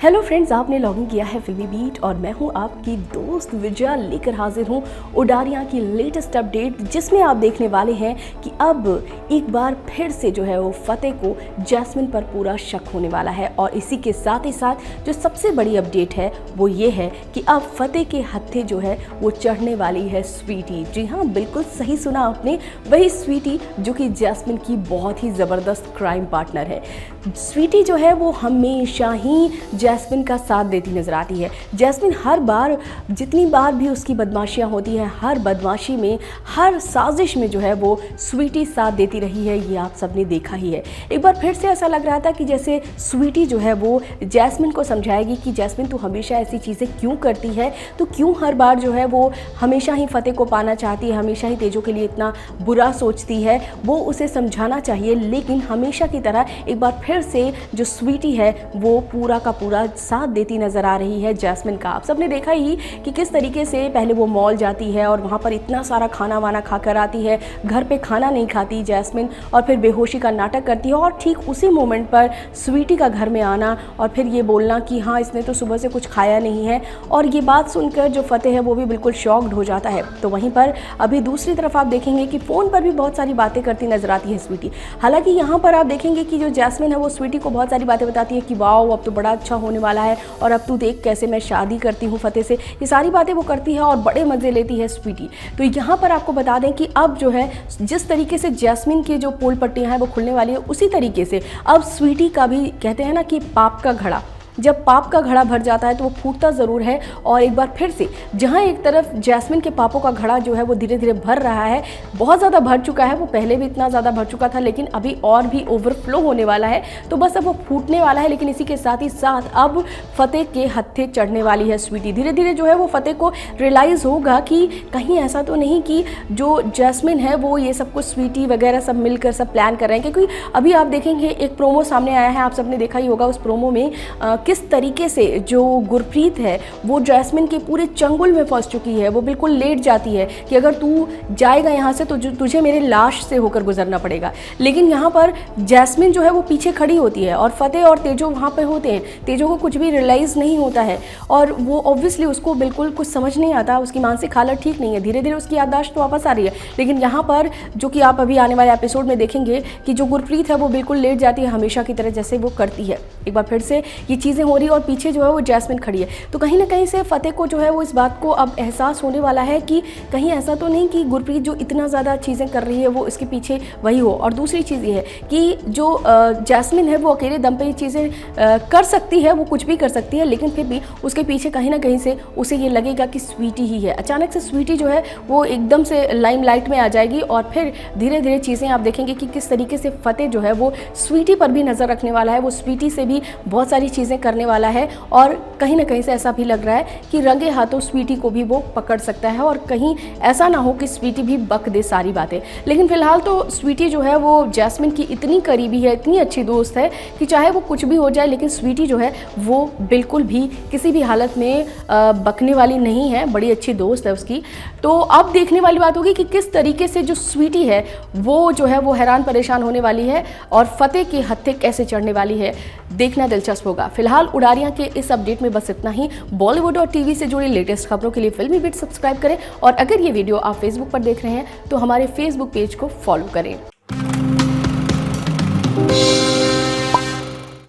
Hello friends, आपने login किया है फिल्मी बीट और मैं हूं आपकी दोस्त विजया लेकर हाजिर हूं उडारियां की लेटेस्ट अपडेट, जिसमें आप देखने वाले हैं कि अब एक बार फिर से जो है वो फतेह को जैस्मिन पर पूरा शक होने वाला है। और इसी के साथ ही साथ जो सबसे बड़ी अपडेट है वो ये है कि अब फतेह के हत्थे जो है वो चढ़ने वाली है स्वीटी। जी हाँ, बिल्कुल सही सुना आपने, वही स्वीटी जो कि जैस्मिन की बहुत ही ज़बरदस्त क्राइम पार्टनर है। स्वीटी जो है वो हमेशा ही जैस्मिन का साथ देती नजर आती है। जैस्मिन हर बार, जितनी बार भी उसकी बदमाशियां होती हैं, हर बदमाशी में, हर साजिश में जो है वो स्वीटी साथ देती रही है। ये आप सबने देखा ही है। एक बार फिर से ऐसा लग रहा था कि जैसे स्वीटी जो है वो जैस्मिन को समझाएगी कि जैस्मिन तू हमेशा ऐसी चीज़ें क्यों करती है, तो क्यों हर बार जो है वो हमेशा ही फतेह को पाना चाहती है, हमेशा ही तेजो के लिए इतना बुरा सोचती है। वो उसे समझाना चाहिए, लेकिन हमेशा की तरह एक बार फिर से जो स्वीटी है वो पूरा का पूरा साथ देती नजर आ रही है जैस्मिन का। आप सबने देखा ही कि किस तरीके से पहले वो मॉल जाती है और वहाँ पर इतना सारा खाना वाना खाकर आती है, घर पे खाना नहीं खाती जैस्मिन, और फिर बेहोशी का नाटक करती है। और ठीक उसी मोमेंट पर स्वीटी का घर में आना और फिर ये बोलना कि हाँ, इसने तो सुबह से कुछ खाया नहीं है। और ये बात सुनकर जो फतेह है वो भी बिल्कुल शॉक्ड हो जाता है। तो वहीं पर अभी दूसरी तरफ आप देखेंगे कि फ़ोन पर भी बहुत सारी बातें करती नजर आती है स्वीटी। हालांकि यहाँ पर आप देखेंगे कि जो जैस्मिन है वो स्वीटी को बहुत सारी बातें बताती है कि वाओ, अब तो बड़ा अच्छा होने वाला है, और अब तू देख कैसे मैं शादी करती हूँ फतेह से। ये सारी बातें वो करती है और बड़े मज़े लेती है स्वीटी। तो यहाँ पर आपको बता दें कि अब जो है जिस तरीके से जैस्मिन की जो पोल पट्टियाँ हैं वो खुलने वाली है, उसी तरीके से अब स्वीटी का भी, कहते हैं ना कि पाप का घड़ा, जब पाप का घड़ा भर जाता है तो वो फूटता ज़रूर है। और एक बार फिर से जहाँ एक तरफ जैस्मिन के पापों का घड़ा जो है वो धीरे धीरे भर रहा है, बहुत ज़्यादा भर चुका है, वो पहले भी इतना ज़्यादा भर चुका था, लेकिन अभी और भी ओवरफ्लो होने वाला है। तो बस अब वो फूटने वाला है। लेकिन इसी के साथ ही साथ अब फतेह के हत्थे चढ़ने वाली है स्वीटी। धीरे धीरे जो है वो फतेह को रियलाइज़ होगा कि कहीं ऐसा तो नहीं कि जो जैस्मिन है वो ये सब कुछ स्वीटी वगैरह सब मिलकर सब प्लान कर रहे हैं। क्योंकि अभी आप देखेंगे एक प्रोमो सामने आया है, आप सबने देखा ही होगा। उस प्रोमो में किस तरीके से जो गुरप्रीत है वो जैस्मिन के पूरे चंगुल में फंस चुकी है। वो बिल्कुल लेट जाती है कि अगर तू जाएगा यहाँ से तो तुझे मेरे लाश से होकर गुजरना पड़ेगा। लेकिन यहाँ पर जैस्मिन जो है वो पीछे खड़ी होती है और फतेह और तेजो वहाँ पे होते हैं। तेजो को कुछ भी रियलाइज़ नहीं होता है और वो ऑब्वियसली उसको बिल्कुल कुछ समझ नहीं आता, उसकी मानसिक हालत ठीक नहीं है। धीरे धीरे उसकी याददाश्त तो वापस आ रही है। लेकिन यहाँ पर जो कि आप अभी आने वाले एपिसोड में देखेंगे कि जो गुरप्रीत है वो बिल्कुल लेट जाती है, हमेशा की तरह जैसे वो करती है। एक बार फिर से ये चीज़ें हो रही और पीछे जो है वो जैस्मिन खड़ी है। तो कहीं ना कहीं से फतेह को जो है वो इस बात को अब एहसास होने वाला है कि कहीं ऐसा तो नहीं कि गुरप्रीत जो इतना ज़्यादा चीज़ें कर रही है वो इसके पीछे वही हो। और दूसरी चीज़ ये है कि जो जैस्मिन है वो अकेले दम पे ये चीज़ें कर सकती है, वो कुछ भी कर सकती है, लेकिन फिर भी उसके पीछे कहीं ना कहीं से उसे ये लगेगा कि स्वीटी ही है। अचानक से स्वीटी जो है वो एकदम से लाइमलाइट में आ जाएगी और फिर धीरे धीरे चीज़ें आप देखेंगे कि किस तरीके से फतेह जो है वो स्वीटी पर भी नज़र रखने वाला है। वो स्वीटी से भी बहुत सारी चीज़ें करने वाला है और कहीं ना कहीं से ऐसा भी लग रहा है कि रंगे हाथों स्वीटी को भी वो पकड़ सकता है और कहीं ऐसा ना हो कि स्वीटी भी बक दे सारी बातें। लेकिन फिलहाल तो स्वीटी जो है वो जैस्मिन की इतनी करीबी है, इतनी अच्छी दोस्त है कि चाहे वो कुछ भी हो जाए, लेकिन स्वीटी जो है वो बिल्कुल भी किसी भी हालत में बकने वाली नहीं है। बड़ी अच्छी दोस्त है उसकी। तो अब देखने वाली बात होगी कि किस तरीके से जो स्वीटी है वो जो है वो हैरान परेशान होने वाली है और फतेह के हत्थे कैसे चढ़ने वाली है, देखना दिलचस्प होगा। फिलहाल उडारियां के इस अपडेट में बस इतना ही। बॉलीवुड और टीवी से जुड़ी लेटेस्ट खबरों के लिए फिल्मी बीट सब्सक्राइब करें और अगर ये वीडियो आप फेसबुक पर देख रहे हैं तो हमारे फेसबुक पेज को फॉलो करें।